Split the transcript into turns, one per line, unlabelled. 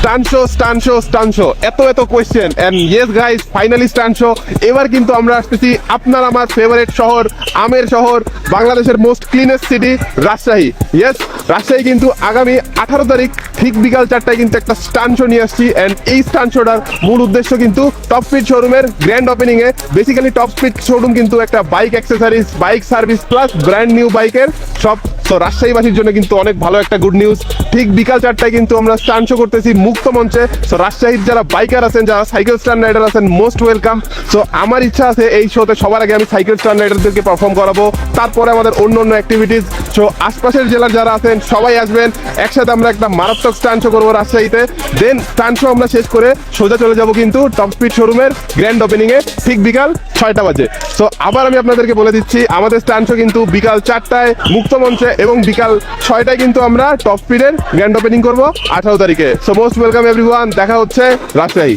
স্টান show এত question and yes guys finally stun show. এবার কিন্তু আমরা আসতেছি আপনার আমার ফেভারিট শহর, আমের শহর, বাংলাদেশের most cleanest city Rajshahi. Yes, Rajshahi কিন্তু আগামী 18 তারিখ ঠিক বিকাল 4টায় কিন্তু একটা স্টান শো নিয়ে আসছি এন্ড এই স্টান শোটার মূল উদ্দেশ্য কিন্তু টপ স্পিড শোরুমের গ্র্যান্ড ওপেনিং এ। বেসিক্যালি টপ স্পিড শোরুম কিন্তু একটা bike accessories, bike service plus brand new বাইকের সব। তো রাজশাহীবাসীর জন্য কিন্তু অনেক ভালো একটা গুড নিউজ। ঠিক বিকাল 4টায় কিন্তু আমরা স্টান শো করতেছি মুক্ত মঞ্চে। তো রাজশাহীর যারা বাইকার আছেন, যারা সাইকেল স্টান রাইডার আছেন, মোস্ট ওয়েলকাম। সো আমার ইচ্ছা আছে এই শোতে সবার আগে আমি সাইকেল স্টান রাইডারদেরকে পারফর্ম করাবো, তারপরে আমাদের অন্য অ্যাক্টিভিটিস। সো আশপাশের জেলার যারা আছেন সবাই আসবেন, একসাথে আমরা একটা মারাত্মক স্টান শো করবো রাজশাহীতে। দেন স্টান শো আমরা শেষ করে সোজা চলে যাব কিন্তু টপ স্পিড শোরুমের গ্র্যান্ড ওপেনিং এ ঠিক বিকাল 6টা বাজে। সো আবার আমি আপনাদেরকে বলে দিচ্ছি, আমাদের স্টান শো কিন্তু বিকাল 4টায় মুক্ত মঞ্চে এবং বিকাল 6টায় কিন্তু আমরা টপ স্পিডের গ্র্যান্ড ওপেনিং করবো 18 তারিখে। সো মোস্ট ওয়েলকাম এভরিওয়ান, দেখা হচ্ছে রাজশাহী।